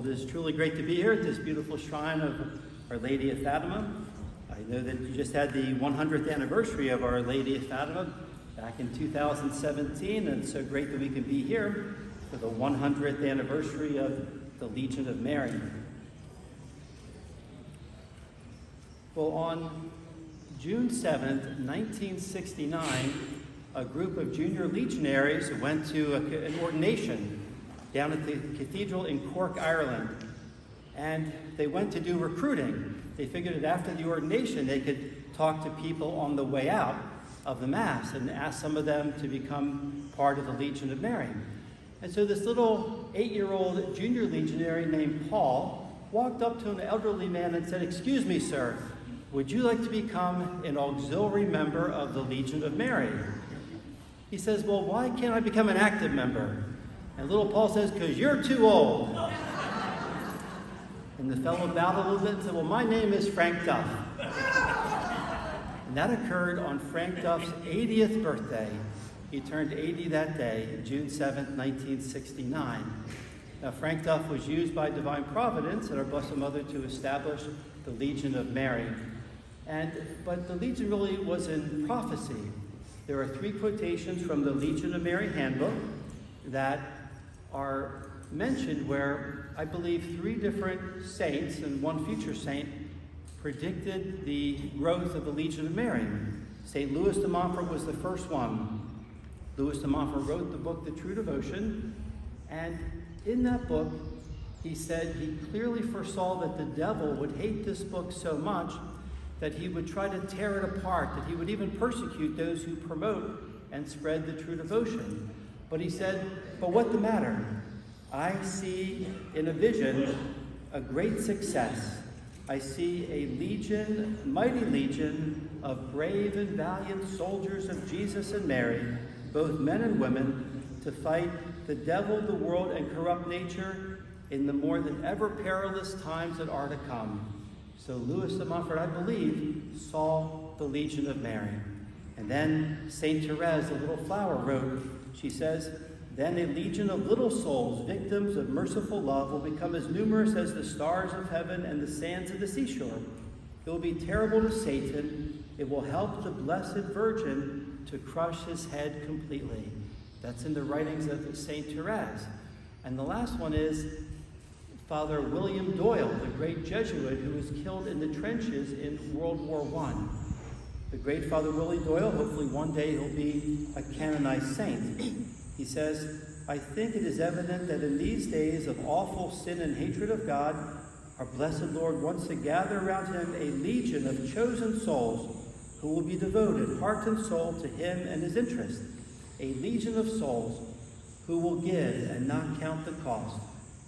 Well, it is truly great to be here at this beautiful shrine of Our Lady of Fatima. I know that you just had the 100th anniversary of Our Lady of Fatima back in 2017, and it's so great that we can be here for the 100th anniversary of the Legion of Mary. Well, on June 7th, 1969, a group of junior legionaries went to an ordination down at the cathedral in Cork, Ireland. And they went to do recruiting. They figured that after the ordination, they could talk to people on the way out of the Mass and ask some of them to become part of the Legion of Mary. And so this little 8-year-old junior legionary named Paul walked up to an elderly man and said, "Excuse me, sir, would you like to become an auxiliary member of the Legion of Mary?" He says, "Well, why can't I become an active member?" And little Paul says, "Because you're too old." And the fellow bowed a little bit and said, "Well, my name is Frank Duff." And that occurred on Frank Duff's 80th birthday. He turned 80 that day, June 7th, 1969. Now, Frank Duff was used by Divine Providence and our Blessed Mother to establish the Legion of Mary. But the Legion really was in prophecy. There are 3 quotations from the Legion of Mary handbook that are mentioned where I believe 3 different saints and one future saint predicted the growth of the Legion of Mary. St. Louis de Montfort was the first one. Louis de Montfort wrote the book, The True Devotion, and in that book, he said he clearly foresaw that the devil would hate this book so much that he would try to tear it apart, that he would even persecute those who promote and spread the true devotion. But he said, "But what the matter? I see in a vision a great success. I see a legion, mighty legion of brave and valiant soldiers of Jesus and Mary, both men and women, to fight the devil, the world, and corrupt nature in the more than ever perilous times that are to come." So Louis de Montfort, I believe, saw the Legion of Mary. And then St. Therese, the little flower, wrote, she says, "Then a legion of little souls, victims of merciful love, will become as numerous as the stars of heaven and the sands of the seashore. It will be terrible to Satan. It will help the Blessed Virgin to crush his head completely." That's in the writings of St. Therese. And the last one is Father William Doyle, the great Jesuit who was killed in the trenches in World War I. The great Father Willie Doyle, hopefully one day he'll be a canonized saint. He says, "I think it is evident that in these days of awful sin and hatred of God, our blessed Lord wants to gather around him a legion of chosen souls who will be devoted, heart and soul, to him and his interest. A legion of souls who will give and not count the cost,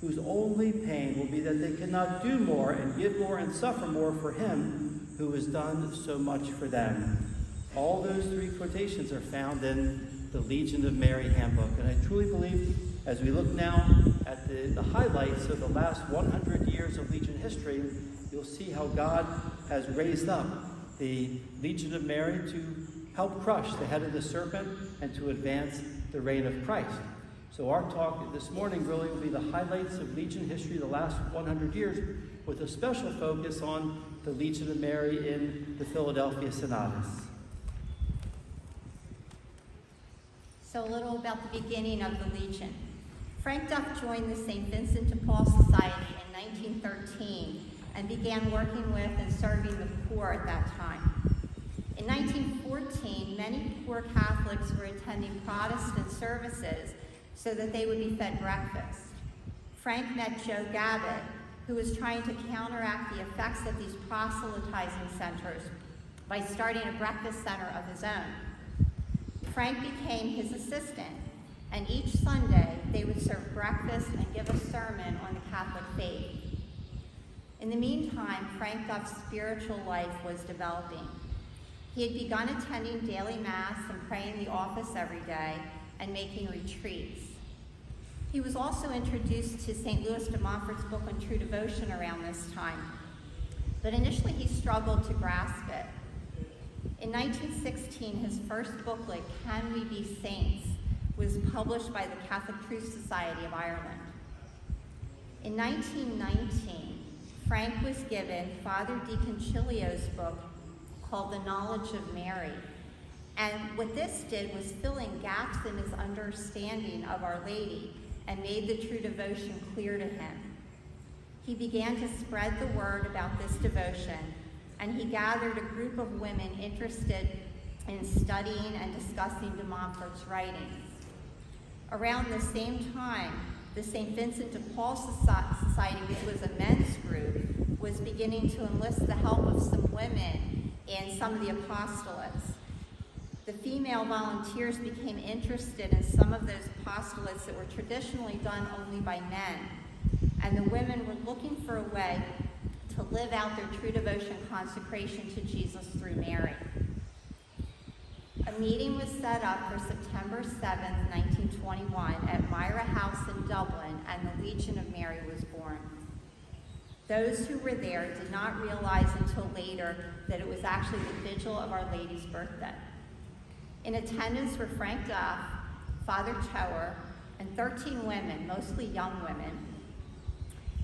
whose only pain will be that they cannot do more and give more and suffer more for him who has done so much for them." All those 3 quotations are found in the Legion of Mary handbook. And I truly believe, as we look now at the highlights of the last 100 years of Legion history, you'll see how God has raised up the Legion of Mary to help crush the head of the serpent and to advance the reign of Christ. So our talk this morning really will be the highlights of Legion history the last 100 years, with a special focus on the Legion of Mary in the Philadelphia Sonatas. So a little about the beginning of the Legion. Frank Duff joined the St. Vincent de Paul Society in 1913 and began working with and serving the poor at that time. In 1914, many poor Catholics were attending Protestant services so that they would be fed breakfast. Frank met Joe Gabbett, who was trying to counteract the effects of these proselytizing centers by starting a breakfast center of his own. Frank became his assistant, and each Sunday they would serve breakfast and give a sermon on the Catholic faith. In the meantime, Frank Duff's spiritual life was developing. He had begun attending daily Mass and praying in the office every day and making retreats. He was also introduced to St. Louis de Montfort's book on true devotion around this time, but initially he struggled to grasp it. In 1916, his first booklet, Can We Be Saints?, was published by the Catholic Truth Society of Ireland. In 1919, Frank was given Father DiConcilio's book called The Knowledge of Mary. And what this did was fill in gaps in his understanding of Our Lady and made the true devotion clear to him. He began to spread the word about this devotion, and he gathered a group of women interested in studying and discussing de Montfort's writings. Around the same time, the St. Vincent de Paul Society, which was a men's group, was beginning to enlist the help of some women in some of the apostolates. The female volunteers became interested in some of those apostolates that were traditionally done only by men, and the women were looking for a way to live out their true devotion consecration to Jesus through Mary. A meeting was set up for September 7th, 1921 at Myra House in Dublin, and the Legion of Mary was born. Those who were there did not realize until later that it was actually the vigil of Our Lady's birthday. In attendance were Frank Duff, Father Tower, and 13 women, mostly young women.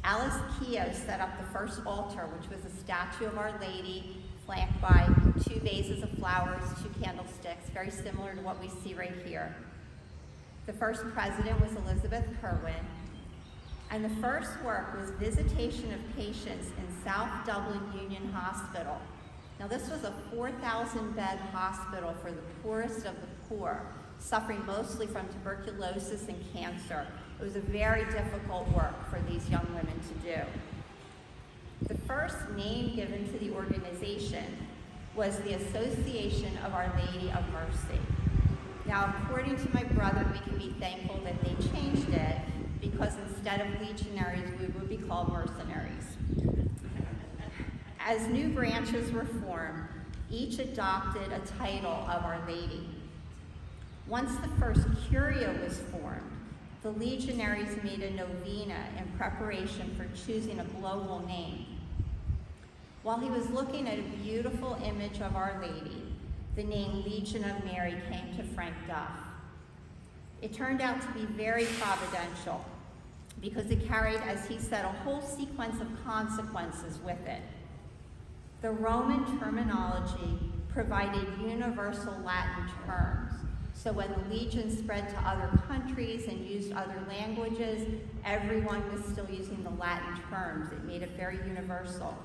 Alice Keogh set up the first altar, which was a statue of Our Lady flanked by 2 vases of flowers, 2 candlesticks, very similar to what we see right here. The first president was Elizabeth Kerwin, and the first work was visitation of patients in South Dublin Union Hospital. Now, this was a 4,000-bed hospital for the poorest of the poor, suffering mostly from tuberculosis and cancer. It was a very difficult work for these young women to do. The first name given to the organization was the Association of Our Lady of Mercy. Now, according to my brother, we can be thankful that they changed it, because instead of legionaries, we would be called mercenaries. As new branches were formed, each adopted a title of Our Lady. Once the first curia was formed, the legionaries made a novena in preparation for choosing a global name. While he was looking at a beautiful image of Our Lady, the name Legion of Mary came to Frank Duff. It turned out to be very providential, because it carried, as he said, a whole sequence of consequences with it. The Roman terminology provided universal Latin terms, so when the Legion spread to other countries and used other languages, everyone was still using the Latin terms. It made it very universal.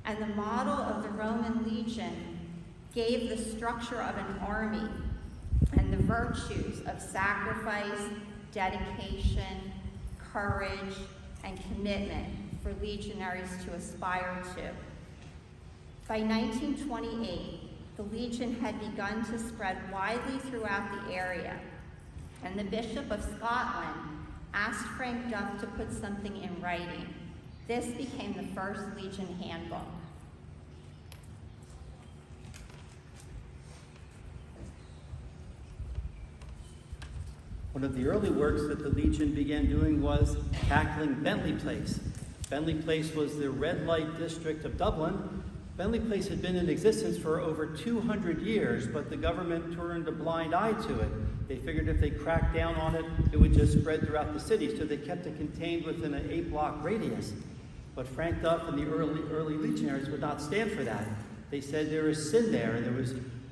And the model of the Roman Legion gave the structure of an army and the virtues of sacrifice, dedication, courage, and commitment for legionaries to aspire to. By 1928, the Legion had begun to spread widely throughout the area, and the Bishop of Scotland asked Frank Duff to put something in writing. This became the first Legion handbook. One of the early works that the Legion began doing was tackling Bentley Place. Bentley Place was the red light district of Dublin. Bentley Place had been in existence for over 200 years, but the government turned a blind eye to it. They figured if they cracked down on it, it would just spread throughout the city, so they kept it contained within an 8-block radius. But Frank Duff and the early legionaries would not stand for that. They said there was sin there, and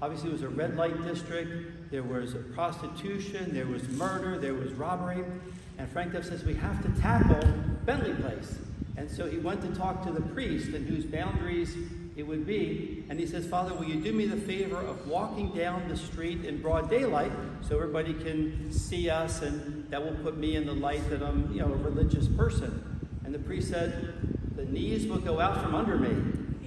obviously it was a red light district, there was prostitution, there was murder, there was robbery, and Frank Duff says we have to tackle Bentley Place. And so he went to talk to the priest and whose boundaries it would be, and he says, Father, will you do me the favor of walking down the street in broad daylight so everybody can see us, and that will put me in the light that I'm, a religious person. And the priest said, the knees will go out from under me.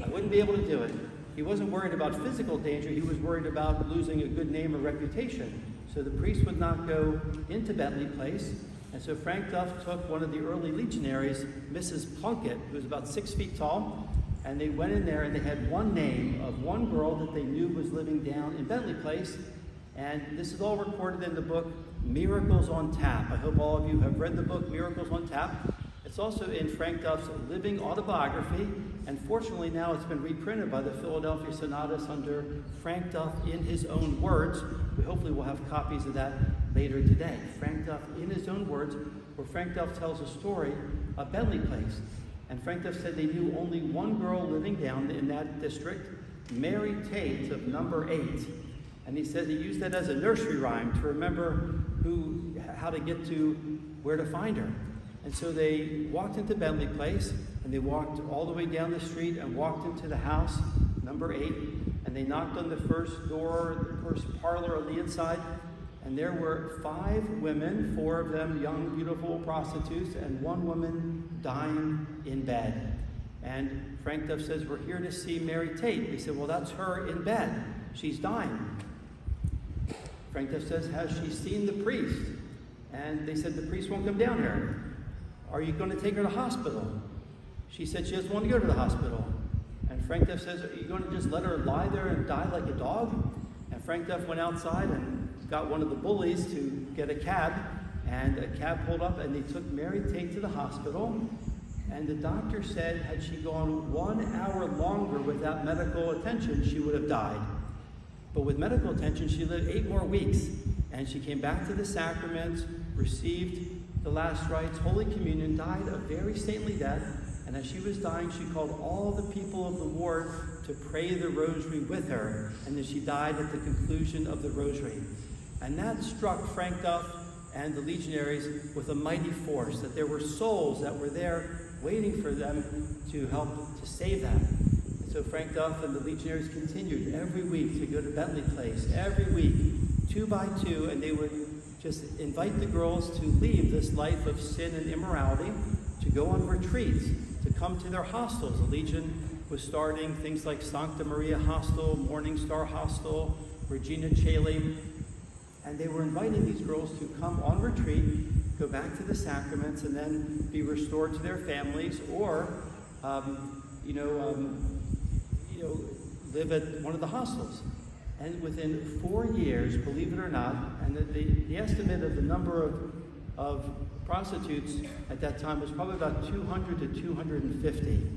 I wouldn't be able to do it. He wasn't worried about physical danger, he was worried about losing a good name or reputation. So the priest would not go into Bentley Place. And so Frank Duff took one of the early legionaries, Mrs. Plunkett, who was about 6 feet tall, and they went in there and they had one name of one girl that they knew was living down in Bentley Place. And this is all recorded in the book, Miracles on Tap. I hope all of you have read the book, Miracles on Tap. It's also in Frank Duff's living autobiography, and fortunately now it's been reprinted by the Philadelphia Sonatas under Frank Duff in his own words. We hopefully will have copies of that later today. Frank Duff in his own words, where Frank Duff tells a story Bentley place. And Frank Duff said they knew only one girl living down in that district, Mary Tate of number 8. And he said he used that as a nursery rhyme to remember how to get to where to find her. And so they walked into Bentley place, and they walked all the way down the street and walked into the house, number 8, and they knocked on the first door, the first parlor on the inside, and there were 5 women, 4 of them young, beautiful prostitutes, and 1 woman dying in bed. And Frank Duff says, "We're here to see Mary Tate." They said, "Well, that's her in bed. She's dying." Frank Duff says, "Has she seen the priest?" And they said, "The priest won't come down here." "Are you going to take her to hospital?" She said she doesn't want to go to the hospital. And Frank Duff says, "Are you going to just let her lie there and die like a dog?" And Frank Duff went outside and got one of the bullies to get a cab, and a cab pulled up, and they took Mary Tate to the hospital. And the doctor said had she gone 1 hour longer without medical attention, she would have died. But with medical attention, she lived 8 more weeks, and she came back to the sacraments, received the last rites, Holy Communion, died a very saintly death, and as she was dying, she called all the people of the ward to pray the rosary with her, and then she died at the conclusion of the rosary. And that struck Frank Duff and the legionaries with a mighty force, that there were souls that were there waiting for them to help to save them. And so Frank Duff and the legionaries continued every week to go to Bentley Place, every week, 2 by 2, and they would just invite the girls to leave this life of sin and immorality, to go on retreats, to come to their hostels. The Legion was starting things like Sancta Maria Hostel, Morning Star Hostel, Regina Caeli, and they were inviting these girls to come on retreat, go back to the sacraments, and then be restored to their families, or live at one of the hostels. And within 4 years, believe it or not, and the estimate of the number of prostitutes at that time was probably about 200 to 250.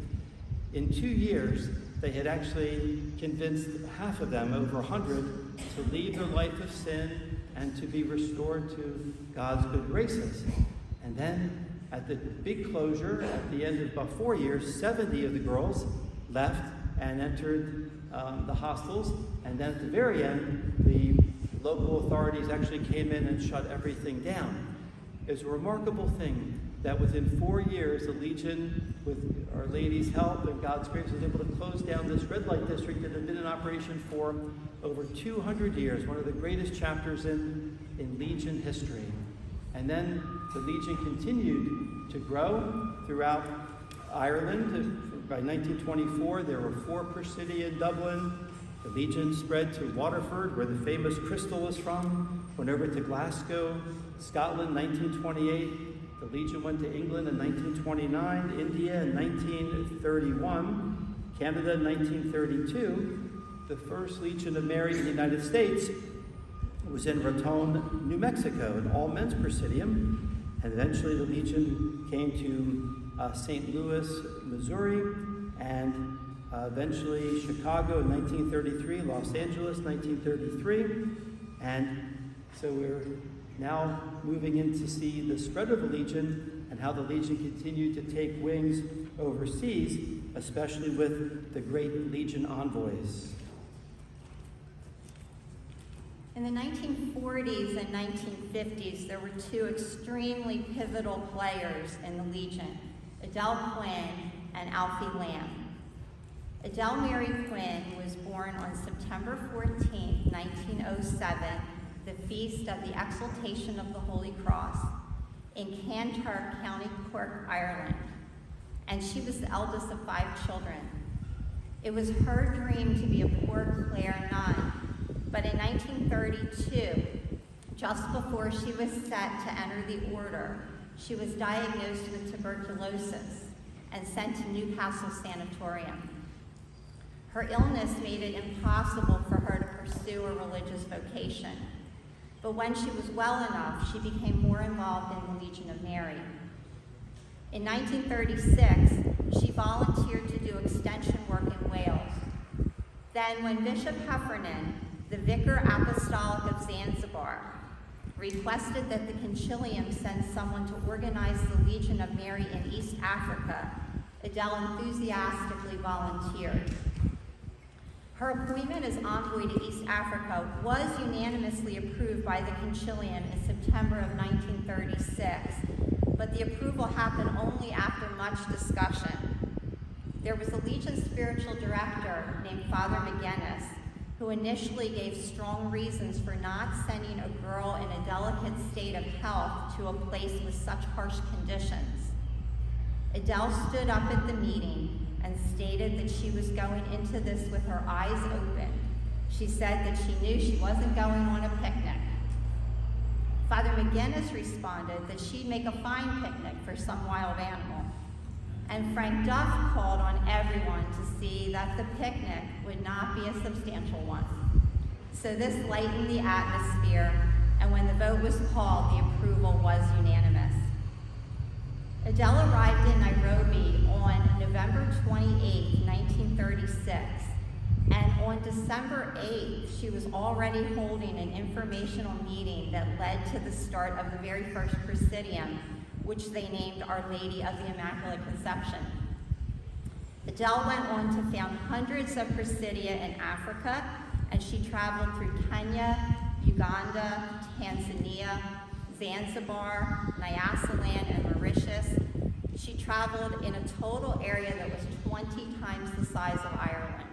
In 2 years, they had actually convinced half of them, over 100, to leave their life of sin and to be restored to God's good graces. And then at the big closure, at the end of about 4 years, 70 of the girls left and entered the hostels. And then at the very end, the local authorities actually came in and shut everything down. It was a remarkable thing that within 4 years, the Legion, with Our Lady's help and God's grace, was able to close down this red light district that had been in operation for over 200 years, one of the greatest chapters in Legion history. And then the Legion continued to grow throughout Ireland. By 1924, there were 4 per city in Dublin. The Legion spread to Waterford, where the famous crystal is from, went over to Glasgow, Scotland, 1928. The Legion went to England in 1929, India in 1931, Canada in 1932. The first Legion of Mary in the United States was in Raton, New Mexico, an all-men's presidium. And eventually the Legion came to St. Louis, Missouri, and eventually Chicago in 1933, Los Angeles, 1933. And so we're now moving in to see the spread of the Legion and how the Legion continued to take wings overseas, especially with the great Legion envoys. In the 1940s and 1950s, there were 2 extremely pivotal players in the Legion, Adele Quinn and Alfie Lamb. Adele Mary Quinn was born on September 14, 1907, the feast of the Exaltation of the Holy Cross in Cantor, County Cork, Ireland, and she was the eldest of 5 children. It was her dream to be a poor Clare nun, but in 1932, just before she was set to enter the order, she was diagnosed with tuberculosis and sent to Newcastle Sanatorium. Her illness made it impossible for her to pursue a religious vocation. But when she was well enough, she became more involved in the Legion of Mary. In 1936, she volunteered to do extension work in Wales. Then when Bishop Heffernan, the Vicar Apostolic of Zanzibar, requested that the concilium send someone to organize the Legion of Mary in East Africa, Adele enthusiastically volunteered. Her appointment as envoy to East Africa was unanimously approved by the concilium in September of 1936, but the approval happened only after much discussion. There was a Legion spiritual director named Father McGinnis, who initially gave strong reasons for not sending a girl in a delicate state of health to a place with such harsh conditions. Adele stood up at the meeting and stated that she was going into this with her eyes open. She said that she knew she wasn't going on a picnic. Father McGinnis responded that she'd make a fine picnic for some wild animal. And Frank Duff called on everyone to see that the picnic would not be a substantial one. So this lightened the atmosphere, and when the vote was called, the approval was unanimous. Adele arrived in Nairobi on November 28, 1936, and on December 8th, she was already holding an informational meeting that led to the start of the very first Presidium, which they named Our Lady of the Immaculate Conception. Adele went on to found hundreds of presidia in Africa, and she traveled through Kenya, Uganda, Tanzania, Zanzibar, Nyasaland, and Mauritius. She traveled in a total area that was 20 times the size of Ireland.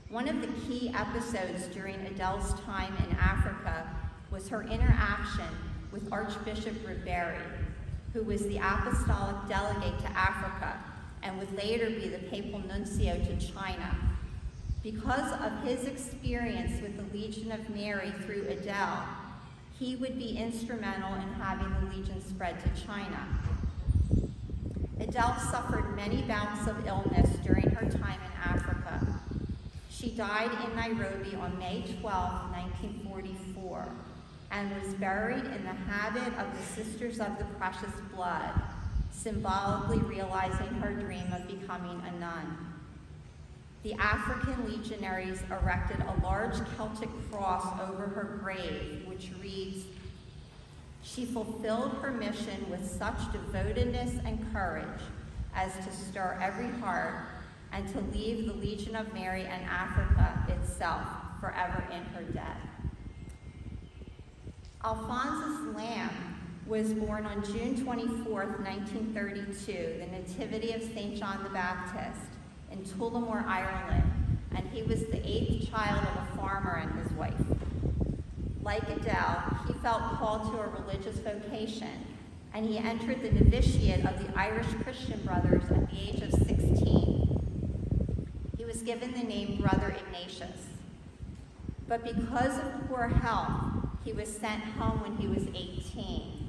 One of the key episodes during Adele's time in Africa was her interaction with Archbishop Ribéry, who was the apostolic delegate to Africa and would later be the papal nuncio to China. Because of his experience with the Legion of Mary through Adele, he would be instrumental in having the Legion spread to China. Adele suffered many bouts of illness during her time in Africa. She died in Nairobi on May 12, 1944, and was buried in the habit of the Sisters of the Precious Blood, symbolically realizing her dream of becoming a nun. The African legionaries erected a large Celtic cross over her grave, which reads, "She fulfilled her mission with such devotedness and courage as to stir every heart and to leave the Legion of Mary and Africa itself forever in her death." Alphonsus Lamb was born on June 24, 1932, the Nativity of St. John the Baptist, in Tullamore, Ireland, and he was the 8th child of a farmer and his wife. Like Adele, he felt called to a religious vocation, and he entered the novitiate of the Irish Christian Brothers at the age of 16. He was given the name Brother Ignatius. But because of poor health, he was sent home when he was 18.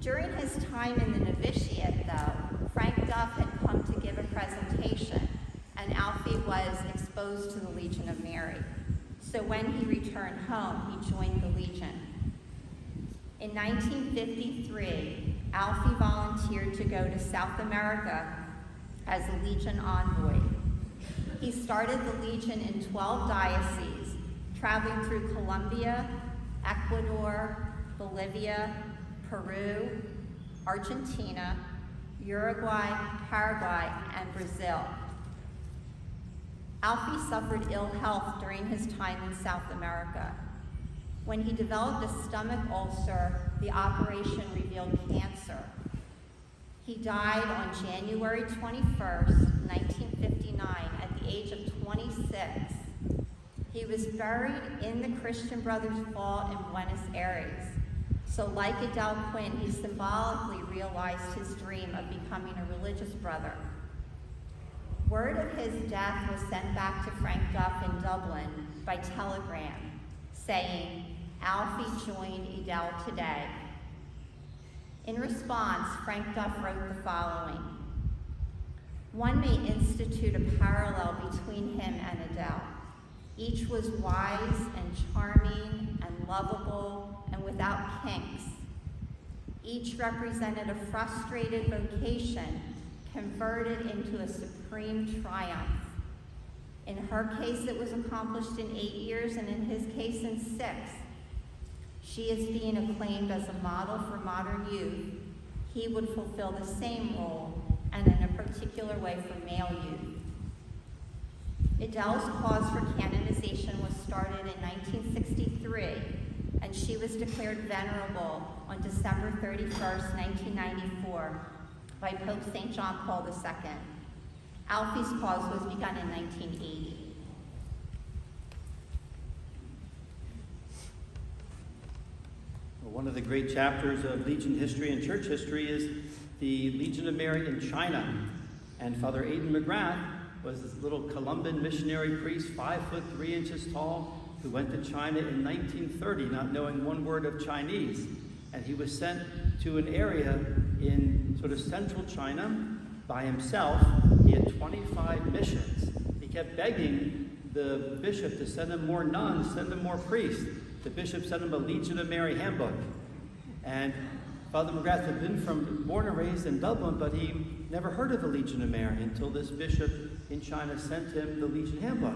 During his time in the novitiate, though, Frank Duff had come to give a presentation, and Alfie was exposed to the Legion of Mary. So when he returned home, he joined the Legion. In 1953, Alfie volunteered to go to South America as a Legion envoy. He started the Legion in 12 dioceses, traveling through Colombia, Ecuador, Bolivia, Peru, Argentina, Uruguay, Paraguay, and Brazil. Alfie suffered ill health during his time in South America. When he developed a stomach ulcer, the operation revealed cancer. He died on January 21st, 1959, at the age of 26. He was buried in the Christian Brothers' vault in Buenos Aires. So like Edel Quinn, he symbolically realized his dream of becoming a religious brother. Word of his death was sent back to Frank Duff in Dublin by telegram, saying, "Alfie joined Edel today." In response, Frank Duff wrote the following: "One may institute a parallel between him and Adele. Each was wise and charming and lovable and without kinks. Each represented a frustrated vocation converted into a supreme triumph. In her case, it was accomplished in 8 years, and in his case, in 6. She is being acclaimed as a model for modern youth. He would fulfill the same role, and in a particular way for male youth. Adele's cause for canonization was started in 1963, and she was declared venerable on December 31st, 1994, by Pope St. John Paul II. Alfie's cause was begun in 1980. One of the great chapters of Legion history and church history is the Legion of Mary in China. And Father Aidan McGrath was this little Columban missionary priest, 5'3" tall, who went to China in 1930, not knowing one word of Chinese. And he was sent to an area in sort of central China by himself. He had 25 missions. He kept begging the bishop to send him more nuns, send him more priests. The bishop sent him a Legion of Mary handbook. And Father McGrath had been born and raised in Dublin, but he never heard of the Legion of Mary until this bishop in China sent him the Legion handbook.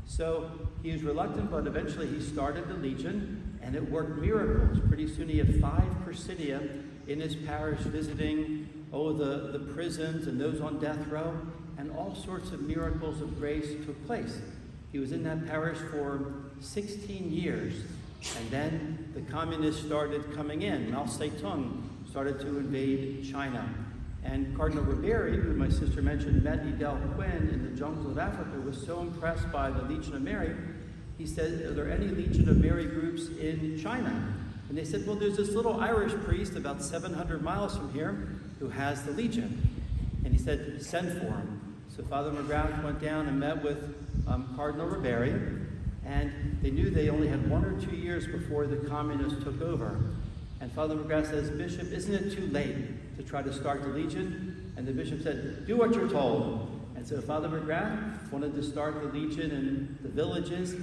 So he was reluctant, but eventually he started the Legion, and it worked miracles. Pretty soon he had 5 presidia in his parish visiting, the prisons and those on death row, and all sorts of miracles of grace took place. He was in that parish for 16 years. And then the communists started coming in. Mao Zedong started to invade China. And Cardinal Ribery, who my sister mentioned, met Edel Quinn in the jungles of Africa, was so impressed by the Legion of Mary, he said, "Are there any Legion of Mary groups in China?" And they said, "Well, there's this little Irish priest about 700 miles from here who has the Legion." And he said, "Send for him." So Father McGrath went down and met with Cardinal Ribery, and they knew they only had 1 or 2 years before the communists took over. And Father McGrath says, "Bishop, isn't it too late to try to start the Legion?" And the bishop said, "Do what you're told." And so Father McGrath wanted to start the Legion in the villages,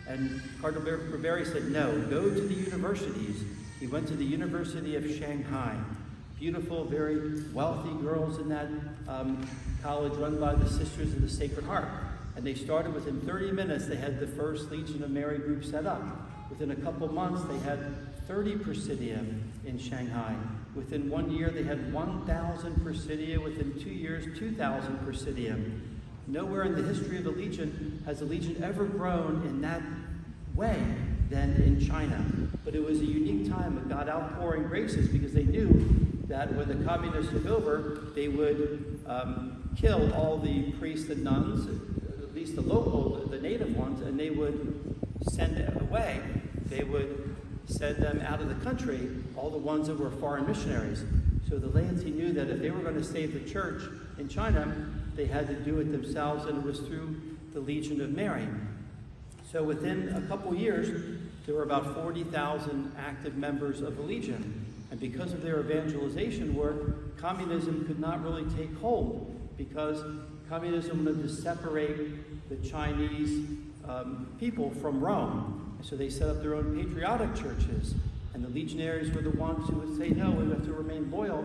and Cardinal Ribery said, "No, go to the universities." He went to the University of Shanghai. Beautiful, very wealthy girls in that college run by the Sisters of the Sacred Heart. And they started within 30 minutes, they had the first Legion of Mary group set up. Within a couple months, they had 30 presidia in Shanghai. Within 1 year, they had 1,000 presidia. Within 2 years, 2,000 presidia. Nowhere in the history of the Legion has the Legion ever grown in that way than in China. But it was a unique time of God outpouring graces, because they knew that when the communists took over, they would kill all the priests and nuns, at least the local, the native ones, and they would send them away. They would send them out of the country, all the ones that were foreign missionaries. So the laity knew that if they were going to save the church in China, they had to do it themselves, and it was through the Legion of Mary. So within a couple years, there were about 40,000 active members of the Legion. And because of their evangelization work, communism could not really take hold, because communism wanted to separate the Chinese people from Rome. So they set up their own patriotic churches, and the legionaries were the ones who would say, "No, we have to remain loyal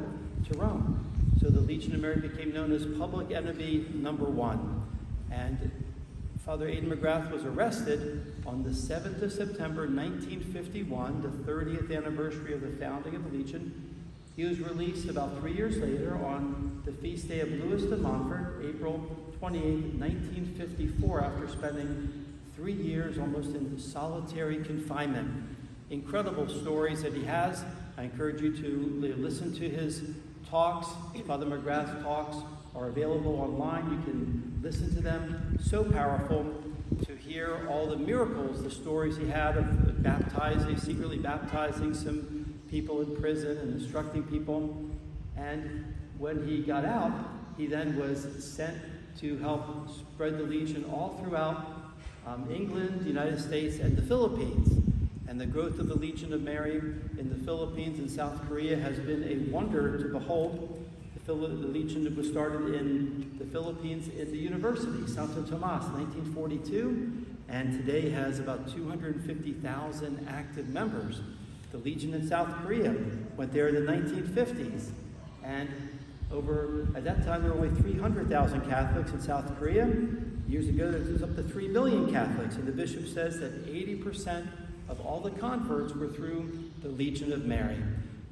to Rome." So the Legion of Mary became known as public enemy number 1. And Father Aidan McGrath was arrested on the 7th of September, 1951, the 30th anniversary of the founding of the Legion. He was released about 3 years later on the feast day of Louis de Montfort, April 28, 1954, after spending 3 years almost in solitary confinement. Incredible stories that he has. I encourage you to listen to his talks. Father McGrath's talks are available online. You can listen to them. So powerful to hear all the miracles, the stories he had of baptizing, secretly baptizing some people in prison and instructing people. And when he got out, he then was sent to help spread the Legion all throughout England, the United States, and the Philippines. And the growth of the Legion of Mary in the Philippines and South Korea has been a wonder to behold. The Legion was started in the Philippines in the university, Santo Tomas, 1942, and today has about 250,000 active members. The Legion in South Korea went there in the 1950s, and at that time there were only 300,000 Catholics in South Korea. Years ago there was up to 3 million Catholics, and the bishop says that 80% of all the converts were through the Legion of Mary,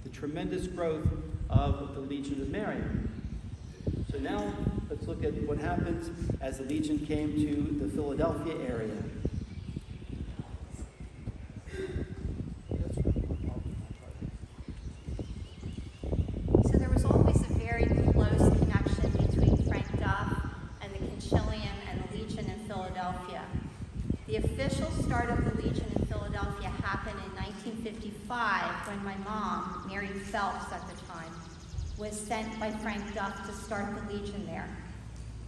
the tremendous growth of the Legion of Mary. So now let's look at what happens as the Legion came to the Philadelphia area. So there was always a very close connection between Frank Duff and the Concilium and the Legion in Philadelphia. The official start of the Legion in Philadelphia happened in 1955 when my mom, Mary Phelps at the time, was sent by Frank Duff to start the Legion there.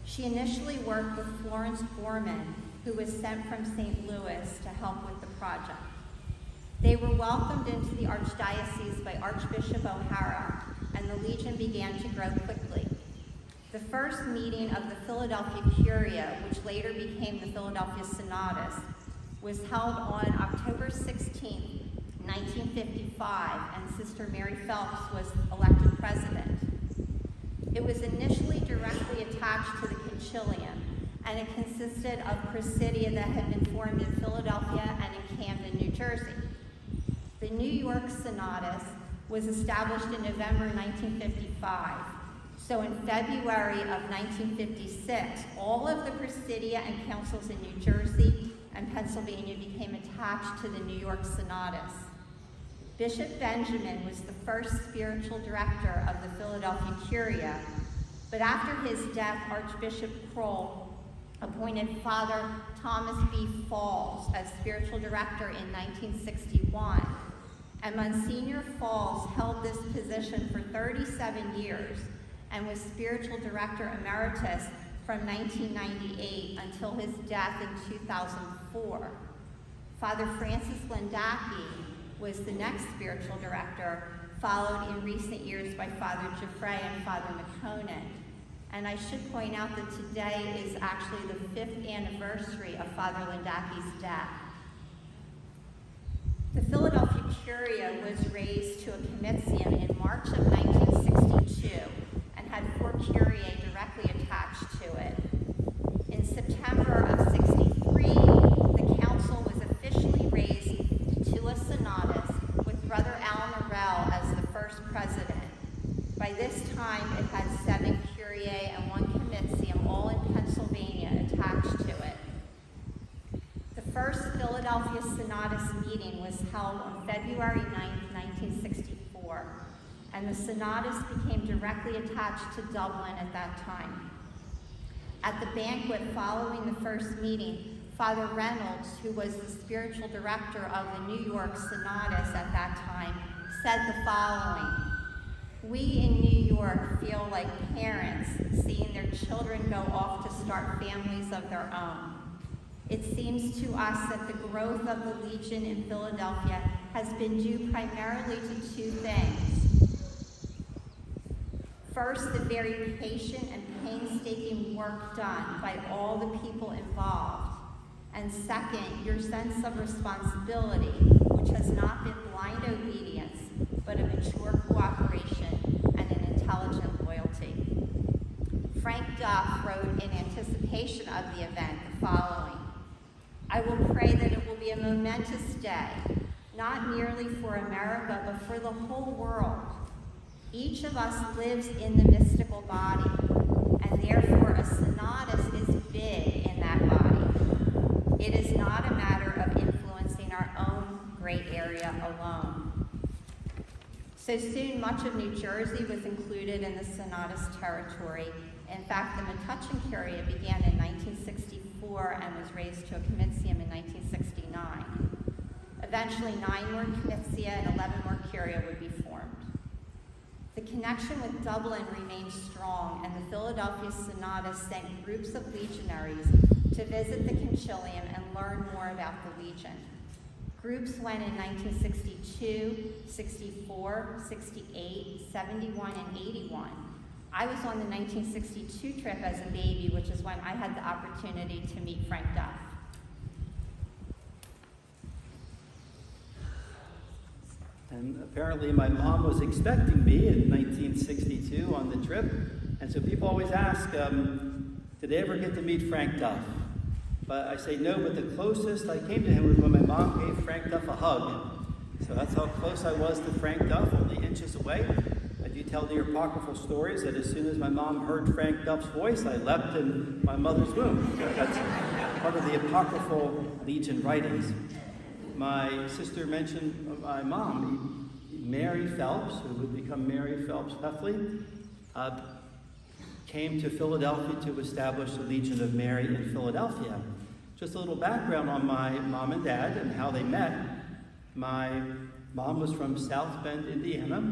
She initially worked with Florence Borman, who was sent from St. Louis to help with the project. They were welcomed into the Archdiocese by Archbishop O'Hara, and the Legion began to grow quickly. The first meeting of the Philadelphia Curia, which later became the Philadelphia Senatus, was held on October 16, 1955, and Sister Mary Phelps was elected president. It was initially directly attached to the Concilium, and it consisted of presidia that had been formed in Philadelphia and in Camden, New Jersey. The New York Senatus was established in November 1955. So in February of 1956, all of the presidia and councils in New Jersey and Pennsylvania became attached to the New York Senatus. Bishop Benjamin was the first spiritual director of the Philadelphia Curia, but after his death, Archbishop Kroll appointed Father Thomas B. Falls as spiritual director in 1961, and Monsignor Falls held this position for 37 years and was spiritual director emeritus from 1998 until his death in 2004. Father Francis Lendacki was the next spiritual director, followed in recent years by Father Giuffre and Father McConan. And I should point out that today is actually the 5th anniversary of Father Lendacki's death. The Philadelphia Curia was raised to a comitium in March of 1962 and had 4 curiae directly attached to it. In September of 63, the council was officially raised to a senatus with Brother Alan Arell as the first president. By this time, it had 7 curiae and 1 comitium, all in Pennsylvania, attached to it. The first Philadelphia Senatus meeting was held on February 9, 1964, and the Senatus became directly attached to Dublin at that time. At the banquet following the first meeting, Father Reynolds, who was the spiritual director of the New York Senatus at that time, said the following: "We in New York feel like parents seeing their children go off to start families of their own. It seems to us that the growth of the Legion in Philadelphia has been due primarily to 2 things. First, the very patient and painstaking work done by all the people involved. And second, your sense of responsibility, which has not been blind obedience, but a mature cooperation and an intelligent loyalty." Frank Duff wrote in anticipation of the event the following: "I will pray that it will be a momentous day, not merely for America, but for the whole world. Each of us lives in the mystical body, and therefore a senatus is big in that body. It is not a matter of influencing our own great area alone." So soon, much of New Jersey was included in the Senatus territory. In fact, the Metuchen Curia began in 1964 and was raised to a comitium in 1969. Eventually, 9 more comitia and 11 more curia would be formed. The connection with Dublin remained strong, and the Philadelphia Senatus sent groups of legionaries to visit the Concilium and learn more about the Legion. Groups went in 1962, 64, 68, 71, and 81. I was on the 1962 trip as a baby, which is when I had the opportunity to meet Frank Duff. And apparently my mom was expecting me in 1962 on the trip. And so people always ask, did they ever get to meet Frank Duff? But I say no, but the closest I came to him was when my mom gave Frank Duff a hug. So that's how close I was to Frank Duff, only inches away. I do tell the apocryphal stories that as soon as my mom heard Frank Duff's voice, I leapt in my mother's womb. So that's part of the apocryphal Legion writings. My sister mentioned my mom, Mary Phelps, who would become Mary Phelps Heffley, came to Philadelphia to establish the Legion of Mary in Philadelphia. Just a little background on my mom and dad and how they met. My mom was from South Bend, Indiana,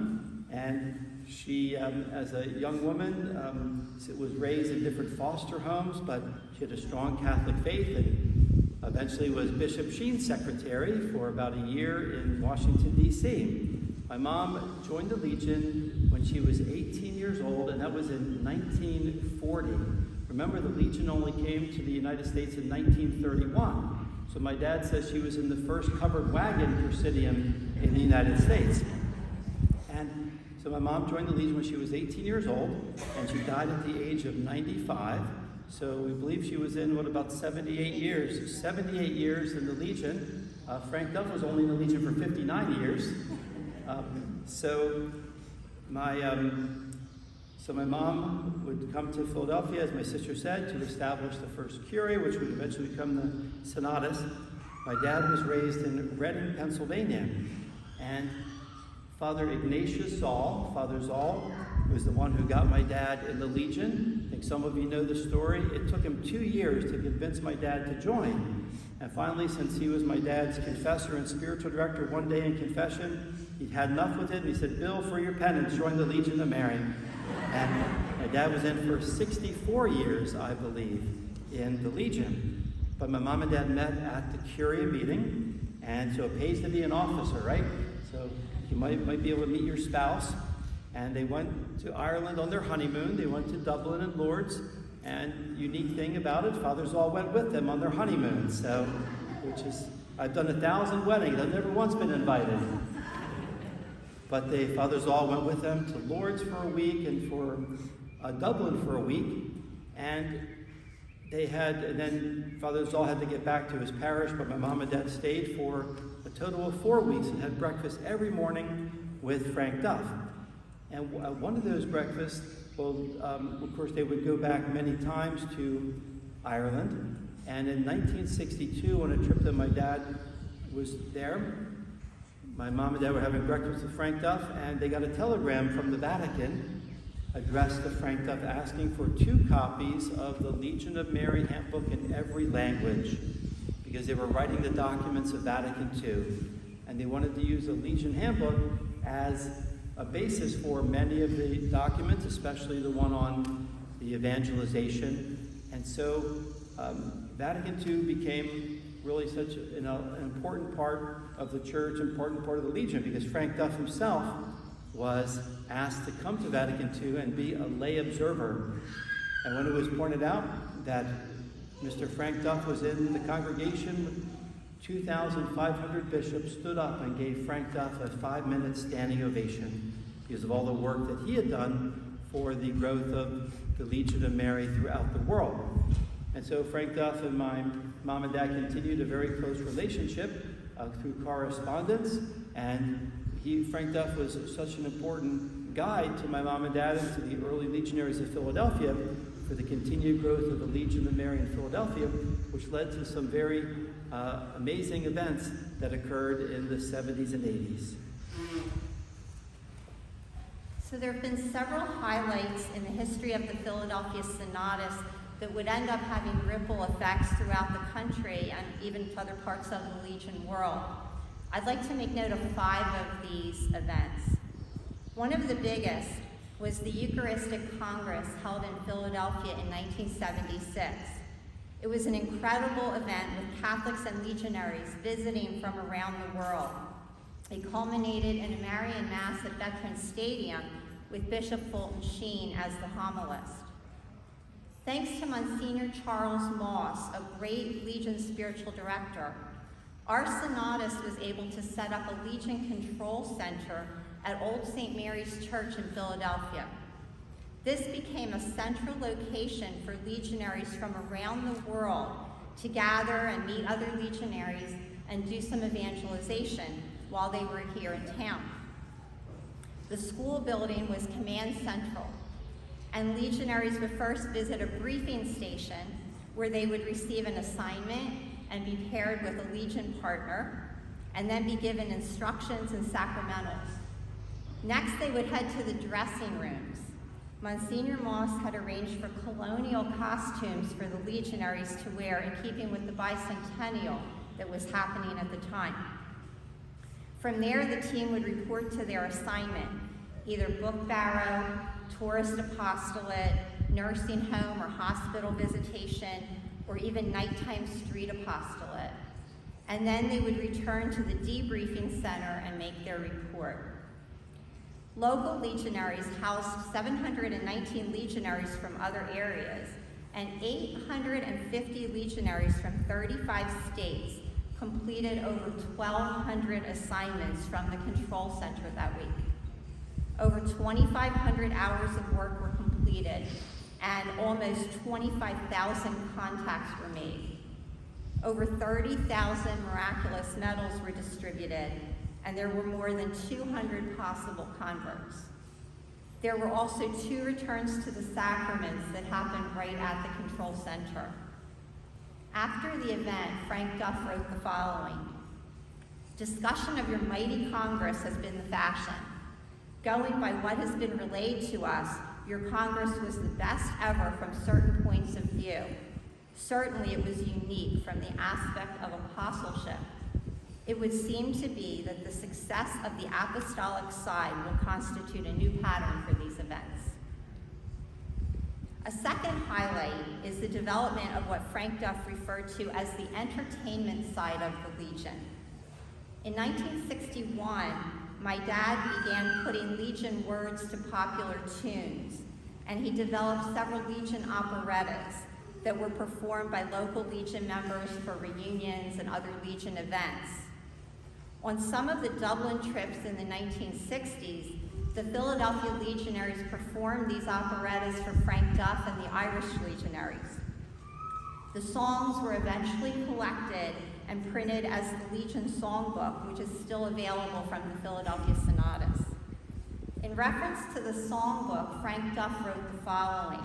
and she, as a young woman, was raised in different foster homes, but she had a strong Catholic faith and eventually was Bishop Sheen's secretary for about a year in Washington, D.C. My mom joined the Legion when she was 18 years old, and that was in 1940. Remember, the Legion only came to the United States in 1931. So my dad says she was in the first covered wagon Presidium in the United States. And so my mom joined the Legion when she was 18 years old, and she died at the age of 95. So we believe she was in, about 78 years? 78 years in the Legion. Frank Duff was only in the Legion for 59 years. So my mom would come to Philadelphia, as my sister said, to establish the first curie, which would eventually become the Senatus. My dad was raised in Reading, Pennsylvania, and Father Ignatius Zoll, Father Zoll, was the one who got my dad in the Legion. I think some of you know the story. It took him 2 years to convince my dad to join. And finally, since he was my dad's confessor and spiritual director, one day in confession, he'd had enough with it, and he said, "Bill, for your penance, join the Legion of Mary." And my dad was in for 64 years, I believe, in the Legion. But my mom and dad met at the Curia meeting, and so it pays to be an officer, right? So you might be able to meet your spouse. And they went to Ireland on their honeymoon. They went to Dublin and Lourdes. And unique thing about it, Fathers all went with them on their honeymoon. So, which is, I've done 1,000 weddings. I've never once been invited. But the Fathers all went with them to Lourdes for a week and for Dublin for a week. And then Fathers all had to get back to his parish, but my mom and dad stayed for a total of 4 weeks and had breakfast every morning with Frank Duff. And one of those breakfasts, of course, they would go back many times to Ireland. And in 1962, on a trip that my dad was there, my mom and dad were having breakfast with Frank Duff, and they got a telegram from the Vatican addressed to Frank Duff asking for 2 copies of the Legion of Mary handbook in every language, because they were writing the documents of Vatican II. And they wanted to use the Legion handbook as a basis for many of the documents, especially the one on the evangelization. And so Vatican II became really such an important part of the church, important part of the Legion, because Frank Duff himself was asked to come to Vatican II and be a lay observer. And when it was pointed out that Mr. Frank Duff was in the congregation, 2,500 bishops stood up and gave Frank Duff a 5-minute standing ovation because of all the work that he had done for the growth of the Legion of Mary throughout the world. And so Frank Duff and my mom and dad continued a very close relationship through correspondence, and Frank Duff was such an important guide to my mom and dad and to the early legionaries of Philadelphia for the continued growth of the Legion of Mary in Philadelphia, which led to some very amazing events that occurred in the 70s and 80s. So there have been several highlights in the history of the Philadelphia Senatus that would end up having ripple effects throughout the country and even to other parts of the Legion world. I'd like to make note of 5 of these events. One of the biggest was the Eucharistic Congress held in Philadelphia in 1976. It was an incredible event with Catholics and legionaries visiting from around the world. It culminated in a Marian Mass at Veterans Stadium with Bishop Fulton Sheen as the homilist. Thanks to Monsignor Charles Moss, a great Legion spiritual director, our Senatus was able to set up a Legion Control Center at Old St. Mary's Church in Philadelphia. This became a central location for legionaries from around the world to gather and meet other legionaries and do some evangelization while they were here in town. The school building was command central, and legionaries would first visit a briefing station where they would receive an assignment and be paired with a legion partner, and then be given instructions and sacramentals. Next, they would head to the dressing rooms. Monsignor Moss had arranged for colonial costumes for the legionaries to wear in keeping with the bicentennial that was happening at the time. From there, the team would report to their assignment, either book barrow, tourist apostolate, nursing home or hospital visitation, or even nighttime street apostolate. And then they would return to the debriefing center and make their report. Local legionaries housed 719 legionaries from other areas, and 850 legionaries from 35 states completed over 1,200 assignments from the control center that week. Over 2,500 hours of work were completed, and almost 25,000 contacts were made. Over 30,000 miraculous medals were distributed, and there were more than 200 possible converts. There were also 2 returns to the sacraments that happened right at the control center. After the event, Frank Duff wrote the following: "Discussion of your mighty Congress has been the fashion. Going by what has been relayed to us, your Congress was the best ever from certain points of view. Certainly it was unique from the aspect of apostleship. It would seem to be that the success of the apostolic side will constitute a new pattern for these events." A second highlight is the development of what Frank Duff referred to as the entertainment side of the Legion. In 1961, my dad began putting Legion words to popular tunes, and he developed several Legion operettas that were performed by local Legion members for reunions and other Legion events. On some of the Dublin trips in the 1960s, the Philadelphia Legionaries performed these operettas for Frank Duff and the Irish Legionaries. The songs were eventually collected and printed as the Legion Songbook, which is still available from the Philadelphia Sonatas. In reference to the songbook, Frank Duff wrote the following: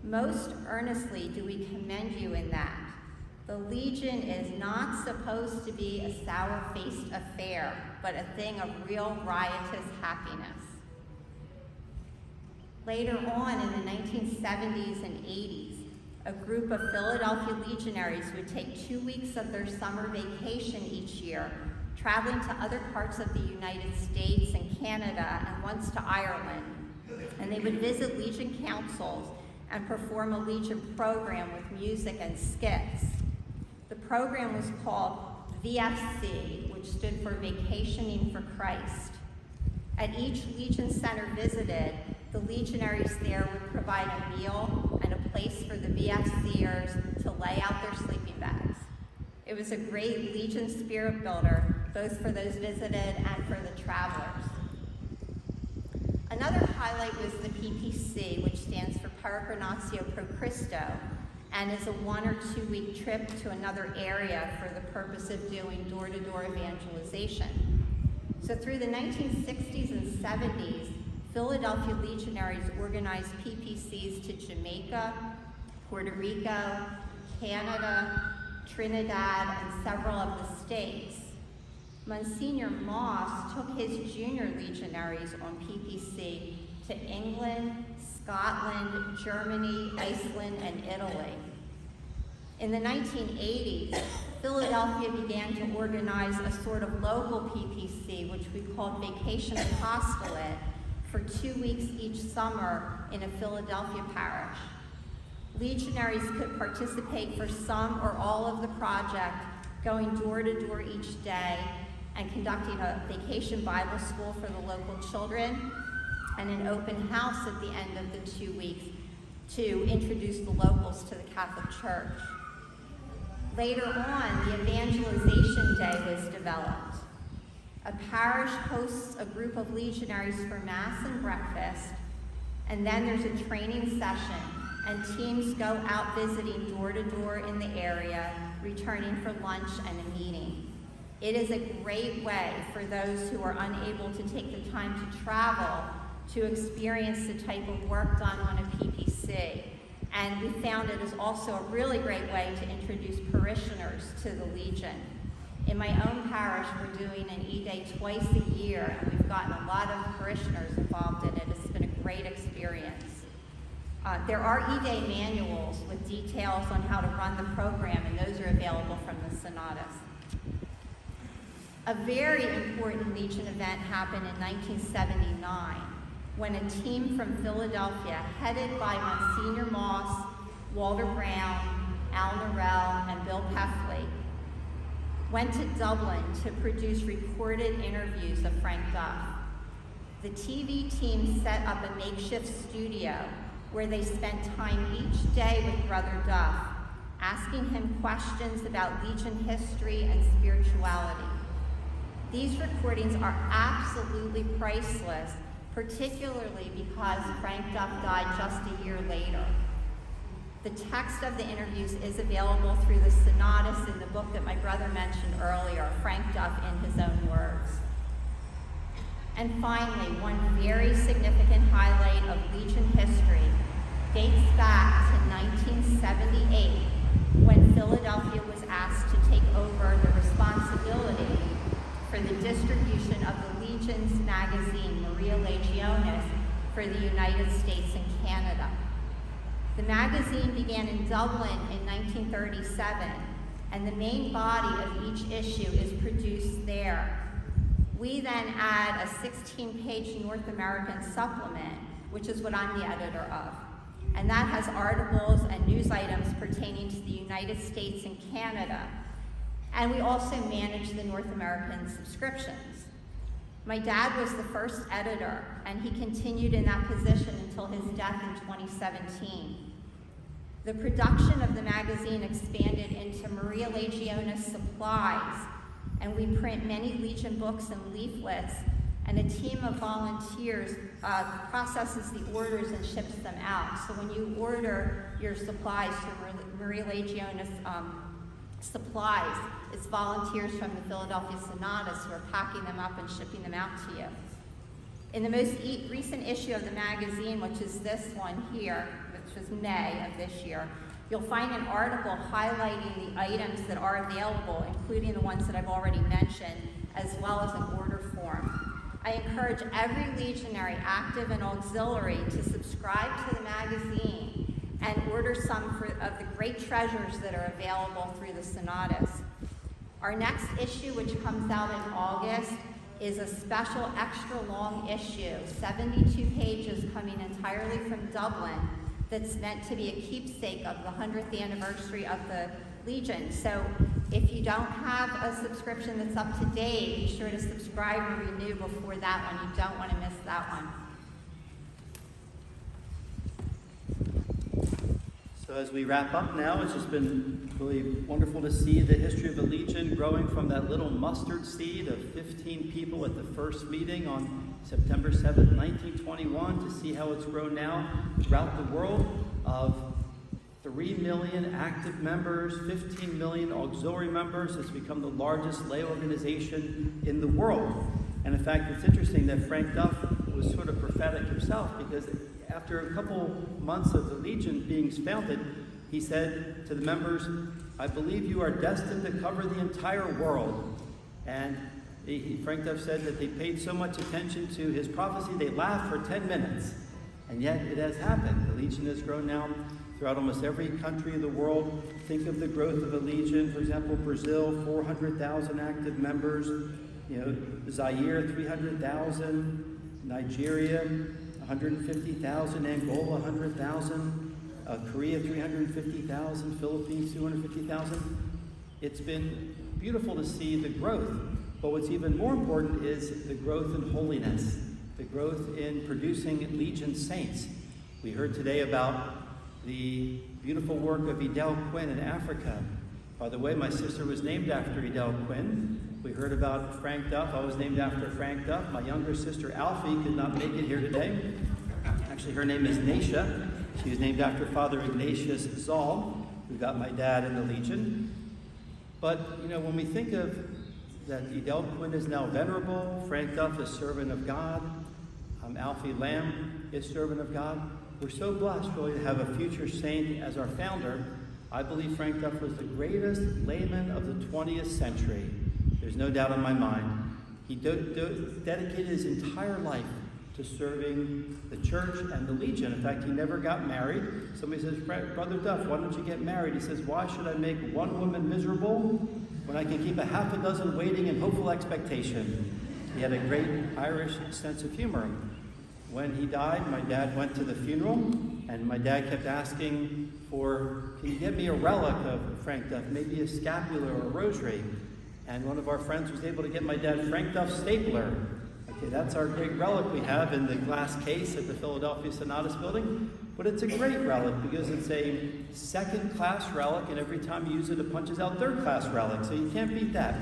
"Most earnestly do we commend you in that the Legion is not supposed to be a sour-faced affair, but a thing of real riotous happiness." Later on in the 1970s and 80s, a group of Philadelphia Legionaries would take 2 weeks of their summer vacation each year, traveling to other parts of the United States and Canada and once to Ireland. And they would visit Legion councils and perform a Legion program with music and skits. The program was called VFC, which stood for Vacationing for Christ. At each Legion Center visited, the legionaries there would provide a meal and a place for the VFCers to lay out their sleeping bags. It was a great Legion spirit builder, both for those visited and for the travelers. Another highlight was the PPC, which stands for Peregrinatio Pro Christo, and is a 1 or 2 week trip to another area for the purpose of doing door-to-door evangelization. So through the 1960s and 70s, Philadelphia Legionaries organized PPCs to Jamaica, Puerto Rico, Canada, Trinidad, and several of the states. Monsignor Moss took his junior legionaries on PPC to England, Scotland, Germany, Iceland, and Italy. In the 1980s, Philadelphia began to organize a sort of local PPC, which we called Vacation Apostolate, for 2 weeks each summer in a Philadelphia parish. Legionaries could participate for some or all of the project, going door to door each day and conducting a vacation Bible school for the local children and an open house at the end of the 2 weeks to introduce the locals to the Catholic Church. Later on, the Evangelization Day was developed. A parish hosts a group of legionaries for Mass and breakfast, and then there's a training session, and teams go out visiting door to door in the area, returning for lunch and a meeting. It is a great way for those who are unable to take the time to travel to experience the type of work done on a PPC. And we found it is also a really great way to introduce parishioners to the Legion. In my own parish, we're doing an E-Day twice a year, and we've gotten a lot of parishioners involved in it. It's been a great experience. There are E-Day manuals with details on how to run the program, and those are available from the Sonatas. A very important Legion event happened in 1979 when a team from Philadelphia, headed by Monsignor Moss, Walter Brown, Al Norell, and Bill Peffley, went to Dublin to produce recorded interviews of Frank Duff. The TV team set up a makeshift studio where they spent time each day with Brother Duff, asking him questions about Legion history and spirituality. These recordings are absolutely priceless, particularly because Frank Duff died just a year later. The text of the interviews is available through the Sonatas in the book that my brother mentioned earlier, Frank Duff in his own words. And finally, one very significant highlight of Legion history dates back to 1978, when Philadelphia was asked to take over the responsibility for the distribution of the Legion's magazine, Maria Legionis, for the United States and Canada. The magazine began in Dublin in 1937, and the main body of each issue is produced there. We then add a 16-page North American supplement, which is what I'm the editor of. And that has articles and news items pertaining to the United States and Canada. And we also manage the North American subscriptions. My dad was the first editor, and he continued in that position until his death in 2017. The production of the magazine expanded into Maria Legionis supplies, and we print many Legion books and leaflets, and a team of volunteers processes the orders and ships them out. So when you order your supplies through Maria Legionis supplies, it's volunteers from the Philadelphia Sonatas who are packing them up and shipping them out to you. In the most recent issue of the magazine, which is this one here, which was May of this year, you'll find an article highlighting the items that are available, including the ones that I've already mentioned, as well as an order form. I encourage every legionary, active and auxiliary, to subscribe to the magazine and order some of the great treasures that are available through the Sonatas. Our next issue, which comes out in August, is a special extra long issue, 72 pages coming entirely from Dublin, that's meant to be a keepsake of the 100th anniversary of the Legion. So if you don't have a subscription that's up to date, be sure to subscribe and renew before that one. You don't want to miss that one. So as we wrap up now, it's just been really wonderful to see the history of the Legion growing from that little mustard seed of 15 people at the first meeting on September 7th, 1921, to see how it's grown now throughout the world of 3 million active members, 15 million auxiliary members. It's become the largest lay organization in the world. And in fact, it's interesting that Frank Duff was sort of prophetic himself, because after a couple months of the Legion being founded, he said to the members, "I believe you are destined to cover the entire world." And Frank Duff said that they paid so much attention to his prophecy, they laughed for 10 minutes. And yet it has happened. The Legion has grown now throughout almost every country of the world. Think of the growth of the Legion. For example, Brazil, 400,000 active members. Zaire, 300,000. Nigeria, 150,000. Angola, 100,000. Korea, 350,000. Philippines, 250,000. It's been beautiful to see the growth. But what's even more important is the growth in holiness, the growth in producing Legion saints. We heard today about the beautiful work of Edel Quinn in Africa. By the way, my sister was named after Edel Quinn. We heard about Frank Duff. I was named after Frank Duff. My younger sister, Alfie, could not make it here today. Actually, her name is Naisha. She was named after Father Ignatius Zoll, who got my dad in the Legion. But, you know, when we think of that Edel Quinn is now venerable, Frank Duff is servant of God, Alfie Lamb is servant of God, we're so blessed really to have a future saint as our founder. I believe Frank Duff was the greatest layman of the 20th century. There's no doubt in my mind. He dedicated his entire life to serving the church and the Legion. In fact, he never got married. Somebody says, Brother Duff, why don't you get married? He says, why should I make one woman miserable when I can keep a half a dozen waiting in hopeful expectation? He had a great Irish sense of humor. When he died, my dad went to the funeral, and my dad kept asking for, can you get me a relic of Frank Duff, maybe a scapular or a rosary? And one of our friends was able to get my dad Frank Duff stapler. Okay, that's our great relic we have in the glass case at the Philadelphia Senatus building. But it's a great relic because it's a second-class relic, and every time you use it, it punches out third-class relic, so you can't beat that.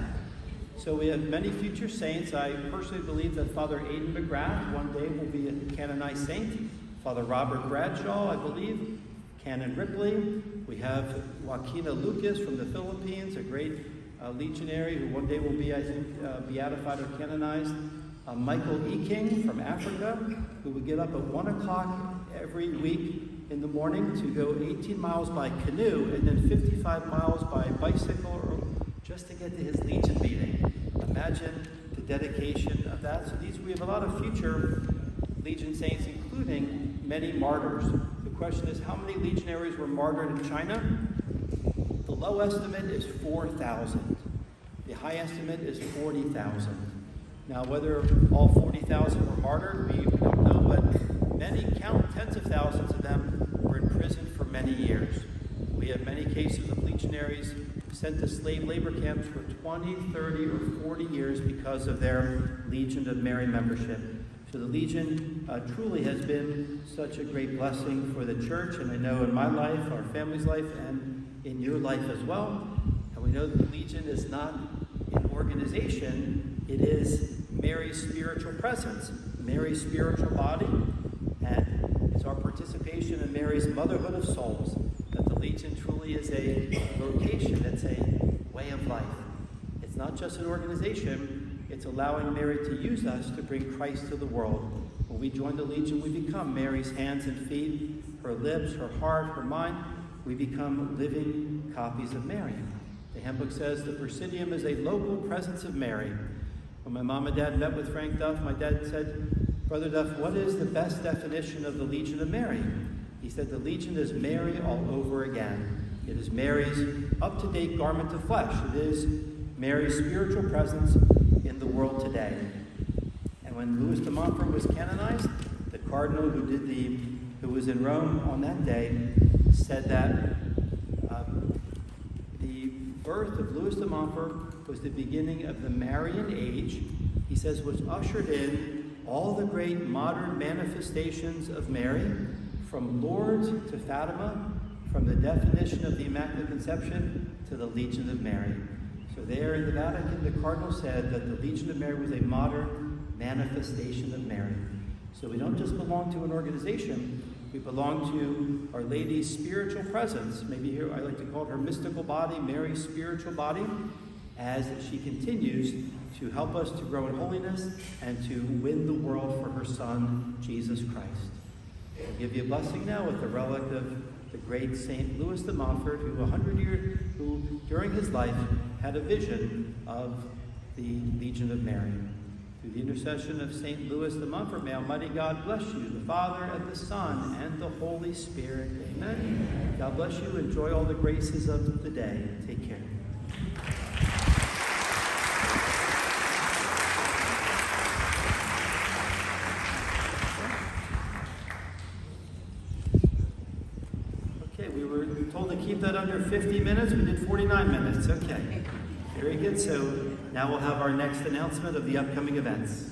So we have many future saints. I personally believe that Father Aidan McGrath one day will be a canonized saint. Father Robert Bradshaw, I believe. Canon Ripley. We have Joaquina Lukens from the Philippines, a great legionary who one day will be, I think, beatified or canonized. Michael E. King from Africa, who would get up at 1 o'clock every week in the morning to go 18 miles by canoe and then 55 miles by bicycle or just to get to his Legion meeting. Imagine the dedication of that. So we have a lot of future Legion saints, including many martyrs. The question is, how many legionaries were martyred in China? The low estimate is 4,000. The high estimate is 40,000. Now, whether all 40,000 were martyred, we don't know, but many, count tens of thousands of them, were in prison for many years. We have many cases of legionaries sent to slave labor camps for 20, 30, or 40 years because of their Legion of Mary membership. So the Legion truly has been such a great blessing for the church, and I know in my life, our family's life, and in your life as well. And we know that the Legion is not an organization, it is Mary's spiritual presence, Mary's spiritual body, and it's our participation in Mary's motherhood of souls that the Legion truly is a vocation, it's a way of life. It's not just an organization, it's allowing Mary to use us to bring Christ to the world. When we join the Legion, we become Mary's hands and feet, her lips, her heart, her mind. We become living copies of Mary. The handbook says the Presidium is a local presence of Mary. When my mom and dad met with Frank Duff, my dad said, Brother Duff, what is the best definition of the Legion of Mary? He said the Legion is Mary all over again. It is Mary's up-to-date garment of flesh. It is Mary's spiritual presence in the world today. And when Louis de Montfort was canonized, the cardinal who was in Rome on that day said that the birth of Louis de Montfort was the beginning of the Marian age. He says which ushered in all the great modern manifestations of Mary, from Lourdes to Fatima, from the definition of the Immaculate Conception to the Legion of Mary. So there in the Vatican, the Cardinal said that the Legion of Mary was a modern manifestation of Mary. So we don't just belong to an organization, we belong to Our Lady's spiritual presence. Maybe here I like to call it her mystical body, Mary's spiritual body, as she continues to help us to grow in holiness and to win the world for her Son, Jesus Christ. I'll give you a blessing now with the relic of the great Saint Louis de Montfort, who during his life had a vision of the Legion of Mary. Through the intercession of Saint Louis de Montfort, may Almighty God bless you, the Father and the Son and the Holy Spirit. Amen. God bless you. Enjoy all the graces of the day. Take care. Told to keep that under 50 minutes. We did 49 minutes. Okay. Very good. So now we'll have our next announcement of the upcoming events.